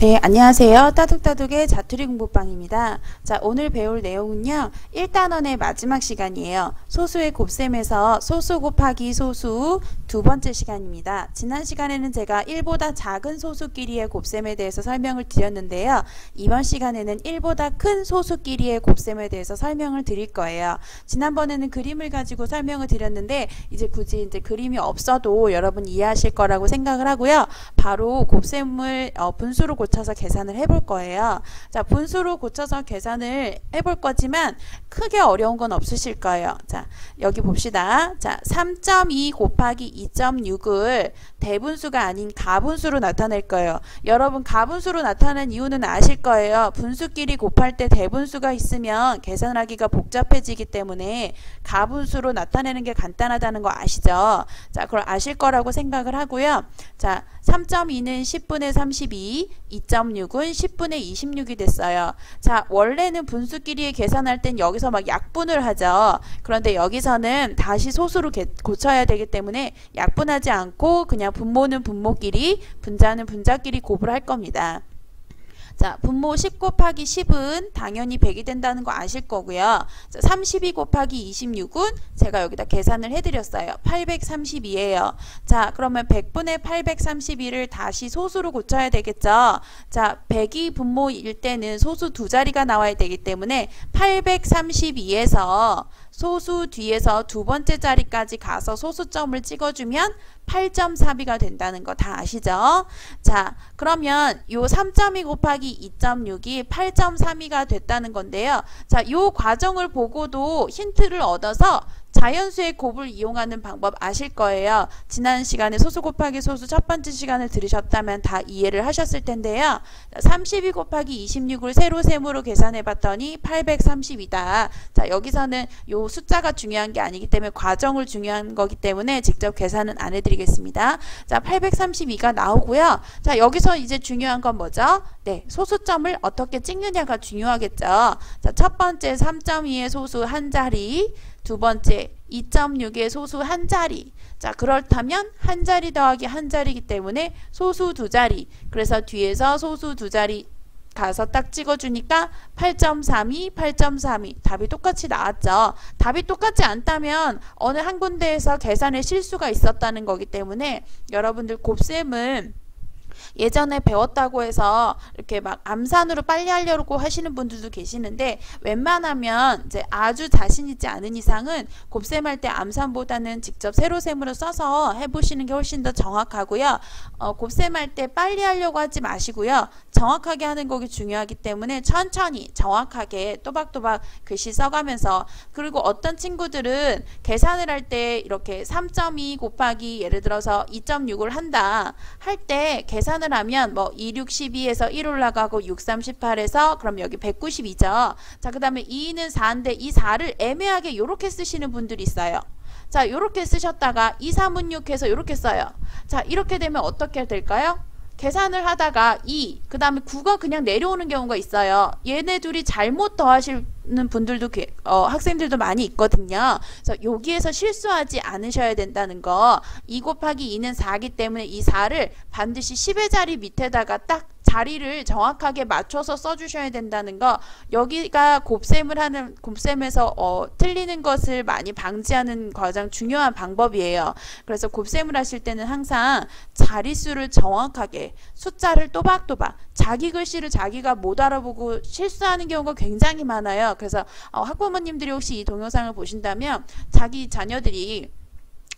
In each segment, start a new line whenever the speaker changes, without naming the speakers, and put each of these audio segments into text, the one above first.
네, 안녕하세요. 따둑따둑의 자투리 공부방입니다. 자, 오늘 배울 내용은요. 1단원의 마지막 시간이에요. 소수의 곱셈에서 소수 곱하기 소수 두 번째 시간입니다. 지난 시간에는 제가 1보다 작은 소수끼리의 곱셈에 대해서 설명을 드렸는데요. 이번 시간에는 1보다 큰 소수끼리의 곱셈에 대해서 설명을 드릴 거예요. 지난번에는 그림을 가지고 설명을 드렸는데 이제 굳이 그림이 없어도 여러분 이해하실 거라고 생각을 하고요. 바로 곱셈을 분수로 고쳐서 계산을 해볼 거예요. 자, 분수로 고쳐서 계산을 해볼 거지만 크게 어려운 건 없으실 거예요. 자, 여기 봅시다. 자, 3.2 곱하기 2.6을 대분수가 아닌 가분수로 나타낼 거예요. 여러분 가분수로 나타낸 이유는 아실 거예요. 분수끼리 곱할 때 대분수가 있으면 계산하기가 복잡해지기 때문에 가분수로 나타내는 게 간단하다는 거 아시죠? 자, 그걸 아실 거라고 생각을 하고요. 자, 3.2는 10분의 32, 2.6은 10분의 26이 됐어요. 자, 원래는 분수끼리 계산할 땐 여기서 막 약분을 하죠. 그런데 여기서는 다시 소수로 고쳐야 되기 때문에 약분하지 않고 그냥 분모는 분모끼리, 분자는 분자끼리 곱을 할 겁니다. 자, 분모 10 곱하기 10은 당연히 100이 된다는 거 아실 거고요. 자, 32 곱하기 26은 제가 여기다 계산을 해드렸어요. 832예요. 자, 그러면 100분의 832를 다시 소수로 고쳐야 되겠죠. 자, 100이 분모일 때는 소수 두 자리가 나와야 되기 때문에 832에서 소수 뒤에서 두 번째 자리까지 가서 소수점을 찍어주면 8.32가 된다는 거 다 아시죠? 자, 그러면 요 3.2 곱하기 2.6이 8.32가 됐다는 건데요. 자, 요 과정을 보고도 힌트를 얻어서 자연수의 곱을 이용하는 방법 아실 거예요. 지난 시간에 소수 곱하기 소수 첫 번째 시간을 들으셨다면 다 이해를 하셨을 텐데요. 32 곱하기 26을 세로셈으로 계산해 봤더니 830이다. 자, 여기서는 요 숫자가 중요한 게 아니기 때문에 과정을 중요한 거기 때문에 직접 계산은 안 해드리겠습니다. 자, 832가 나오고요. 자, 여기서 이제 중요한 건 뭐죠? 네, 소수점을 어떻게 찍느냐가 중요하겠죠. 자, 첫 번째 3.2의 소수 한 자리, 두 번째 2.6의 소수 한 자리. 자, 그렇다면 한 자리 더하기 한 자리이기 때문에 소수 두 자리. 그래서 뒤에서 소수 두 자리 가서 딱 찍어주니까 8.32, 8.32 답이 똑같이 나왔죠. 답이 똑같지 않다면 어느 한 군데에서 계산에 실수가 있었다는 거기 때문에 여러분들 곱셈은 예전에 배웠다고 해서 이렇게 막 암산으로 빨리 하려고 하시는 분들도 계시는데 웬만하면 이제 아주 자신 있지 않은 이상은 곱셈할 때 암산보다는 직접 세로셈으로 써서 해보시는 게 훨씬 더 정확하고요. 곱셈할 때 빨리 하려고 하지 마시고요. 정확하게 하는 거기 중요하기 때문에 천천히 정확하게 또박또박 글씨 써가면서, 그리고 어떤 친구들은 계산을 할 때 이렇게 3.2 곱하기 예를 들어서 2.6을 한다 할 때 계산을 하면 뭐 2, 6, 12에서 1 올라가고 6, 3, 18에서 그럼 여기 192죠. 자, 그 다음에 2는 4인데 이 4를 애매하게 요렇게 쓰시는 분들이 있어요. 자, 요렇게 쓰셨다가 2, 3은 6 해서 요렇게 써요. 자, 이렇게 되면 어떻게 될까요? 계산을 하다가 2, 그 다음에 9가 그냥 내려오는 경우가 있어요. 얘네 둘이 잘못 더하시는 분들도 학생들도 많이 있거든요. 그래서 여기에서 실수하지 않으셔야 된다는 거. 2 곱하기 2는 4기 때문에 이 4를 반드시 10의 자리 밑에다가 딱 자리를 정확하게 맞춰서 써주셔야 된다는 거. 여기가 곱셈에서 틀리는 것을 많이 방지하는 가장 중요한 방법이에요. 그래서 곱셈을 하실 때는 항상 자릿수를 정확하게, 숫자를 또박또박, 자기 글씨를 자기가 못 알아보고 실수하는 경우가 굉장히 많아요. 그래서 학부모님들이 혹시 이 동영상을 보신다면 자기 자녀들이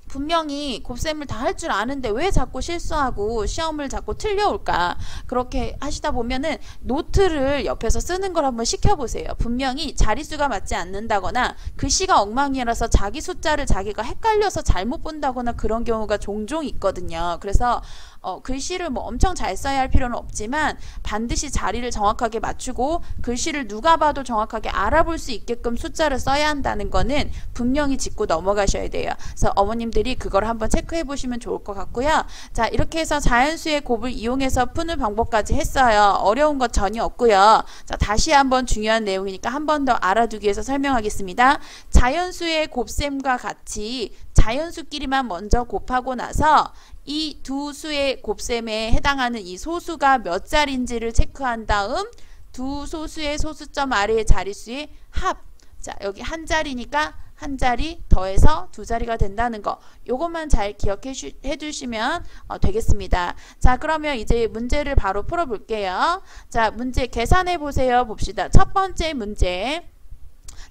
분명히 곱셈을 다 할 줄 아는데 왜 자꾸 실수하고 시험을 자꾸 틀려올까, 그렇게 하시다 보면은 노트를 옆에서 쓰는 걸 한번 시켜보세요. 분명히 자릿수가 맞지 않는다거나 글씨가 엉망이라서 자기 숫자를 자기가 헷갈려서 잘못 본다거나 그런 경우가 종종 있거든요. 그래서 글씨를 뭐 엄청 잘 써야 할 필요는 없지만 반드시 자리를 정확하게 맞추고 글씨를 누가 봐도 정확하게 알아볼 수 있게끔 숫자를 써야 한다는 거는 분명히 짚고 넘어가셔야 돼요. 그래서 어머님들이 그걸 한번 체크해 보시면 좋을 것 같고요. 자, 이렇게 해서 자연수의 곱을 이용해서 푸는 방법까지 했어요. 어려운 것 전혀 없고요. 자, 다시 한번 중요한 내용이니까 한 번 더 알아두기 위해서 설명하겠습니다. 자, 자연수의 곱셈과 같이 자연수끼리만 먼저 곱하고 나서 이 두 수의 곱셈에 해당하는 이 소수가 몇 자리인지를 체크한 다음 두 소수의 소수점 아래의 자릿수의 합. 자, 여기 한 자리니까 한 자리 더해서 두 자리가 된다는 거. 요것만 잘 기억해 주시면 되겠습니다. 자, 그러면 이제 문제를 바로 풀어 볼게요. 자, 문제 계산해 보세요. 봅시다. 첫 번째 문제.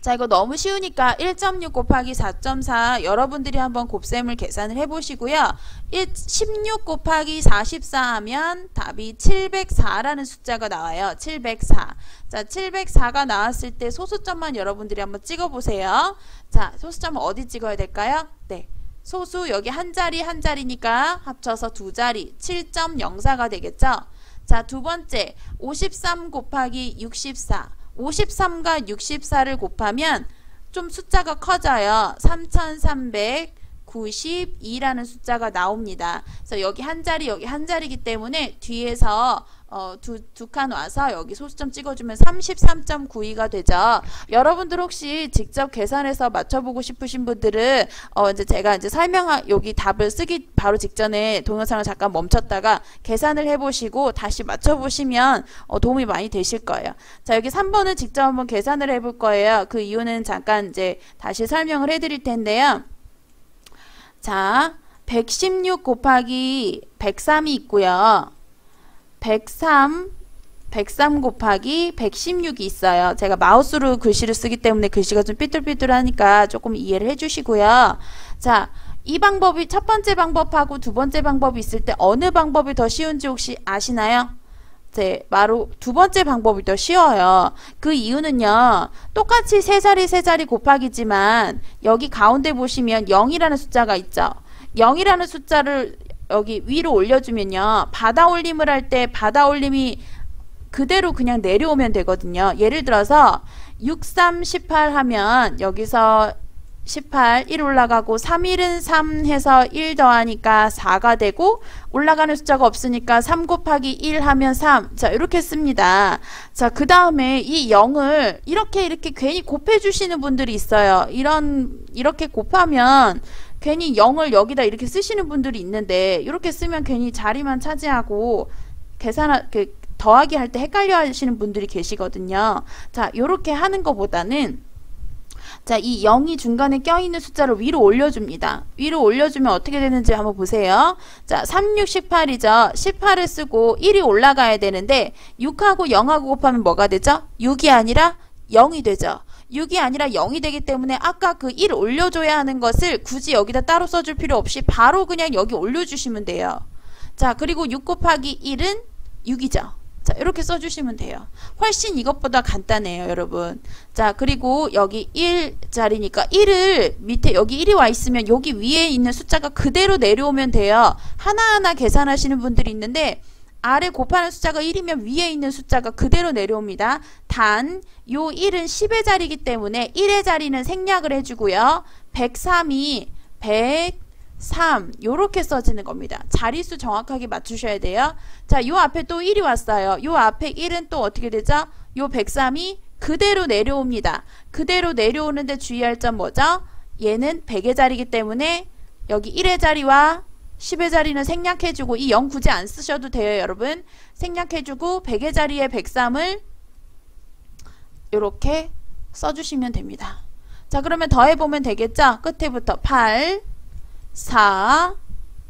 자, 이거 너무 쉬우니까 1.6 곱하기 4.4 여러분들이 한번 곱셈을 계산을 해보시고요. 16 곱하기 44 하면 답이 704라는 숫자가 나와요. 704. 자, 704가 나왔을 때 소수점만 여러분들이 한번 찍어보세요. 자, 소수점은 어디 찍어야 될까요? 네. 소수 여기 한 자리 한 자리니까 합쳐서 두 자리 7.04가 되겠죠. 자, 두 번째 53 곱하기 64. 53과 64를 곱하면 좀 숫자가 커져요. 3392라는 숫자가 나옵니다. 그래서 여기 한 자리 여기 한 자리이기 때문에 뒤에서 두 칸 와서 여기 소수점 찍어주면 33.92가 되죠. 여러분들 혹시 직접 계산해서 맞춰보고 싶으신 분들은 이제 제가 이제 여기 답을 쓰기 바로 직전에 동영상을 잠깐 멈췄다가 계산을 해보시고 다시 맞춰보시면 도움이 많이 되실 거예요. 자, 여기 3번은 직접 한번 계산을 해볼 거예요. 그 이유는 잠깐 이제 다시 설명을 해드릴 텐데요. 자, 116 곱하기 103이 있고요. 103 곱하기 116이 있어요. 제가 마우스로 글씨를 쓰기 때문에 글씨가 좀 삐뚤삐뚤하니까 조금 이해를 해주시고요. 자, 이 방법이 첫 번째 방법하고 두 번째 방법이 있을 때 어느 방법이 더 쉬운지 혹시 아시나요? 네, 바로 두 번째 방법이 더 쉬워요. 그 이유는요. 똑같이 세 자리 곱하기지만 여기 가운데 보시면 0이라는 숫자가 있죠. 0이라는 숫자를 여기 위로 올려주면요. 받아올림을 할 때 받아올림이 그대로 그냥 내려오면 되거든요. 예를 들어서 63, 18 하면 여기서 18, 1 올라가고 3일은 3 해서 1 더하니까 4가 되고 올라가는 숫자가 없으니까 3 곱하기 1 하면 3. 자, 이렇게 씁니다. 자, 그 다음에 이 0을 이렇게 괜히 곱해주시는 분들이 있어요. 이렇게 곱하면 괜히 0을 여기다 이렇게 쓰시는 분들이 있는데 이렇게 쓰면 괜히 자리만 차지하고 더하기 할 때 헷갈려 하시는 분들이 계시거든요. 자, 요렇게 하는 것보다는 자, 이 0이 중간에 껴있는 숫자를 위로 올려줍니다. 위로 올려주면 어떻게 되는지 한번 보세요. 자, 3, 6, 18이죠. 18을 쓰고 1이 올라가야 되는데 6하고 0하고 곱하면 뭐가 되죠? 6이 아니라 0이 되죠. 6이 아니라 0이 되기 때문에 아까 그 1 올려줘야 하는 것을 굳이 여기다 따로 써줄 필요 없이 바로 그냥 여기 올려주시면 돼요. 자, 그리고 6 곱하기 1은 6이죠. 자, 이렇게 써주시면 돼요. 훨씬 이것보다 간단해요, 여러분. 자, 그리고 여기 1자리니까 1을 밑에 여기 1이 와 있으면 여기 위에 있는 숫자가 그대로 내려오면 돼요. 하나하나 계산하시는 분들이 있는데 아래 곱하는 숫자가 1이면 위에 있는 숫자가 그대로 내려옵니다. 단, 요 1은 10의 자리이기 때문에 1의 자리는 생략을 해주고요. 103이 103 요렇게 써지는 겁니다. 자릿수 정확하게 맞추셔야 돼요. 자, 요 앞에 또 1이 왔어요. 요 앞에 1은 또 어떻게 되죠? 요 103이 그대로 내려옵니다. 그대로 내려오는데 주의할 점 뭐죠? 얘는 100의 자리이기 때문에 여기 1의 자리와 10의 자리는 생략해주고 이 0 굳이 안 쓰셔도 돼요, 여러분. 생략해주고 100의 자리에 103을 이렇게 써주시면 됩니다. 자, 그러면 더해보면 되겠죠? 끝에부터 8, 4,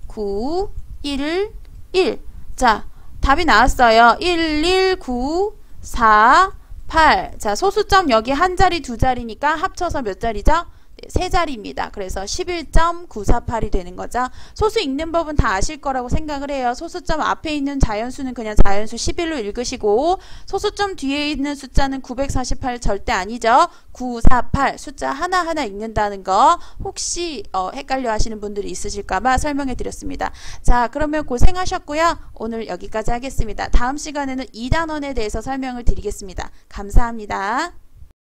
9, 1, 1. 자, 답이 나왔어요. 1, 1, 9, 4, 8. 자, 소수점 여기 한 자리, 두 자리니까 합쳐서 몇 자리죠? 세 자리입니다. 그래서 11.948이 되는 거죠. 소수 읽는 법은 다 아실 거라고 생각을 해요. 소수점 앞에 있는 자연수는 그냥 자연수 11로 읽으시고 소수점 뒤에 있는 숫자는 948 절대 아니죠. 948 숫자 하나하나 읽는다는 거 혹시 헷갈려 하시는 분들이 있으실까봐 설명해 드렸습니다. 자, 그러면 고생하셨고요. 오늘 여기까지 하겠습니다. 다음 시간에는 2단원에 대해서 설명을 드리겠습니다. 감사합니다.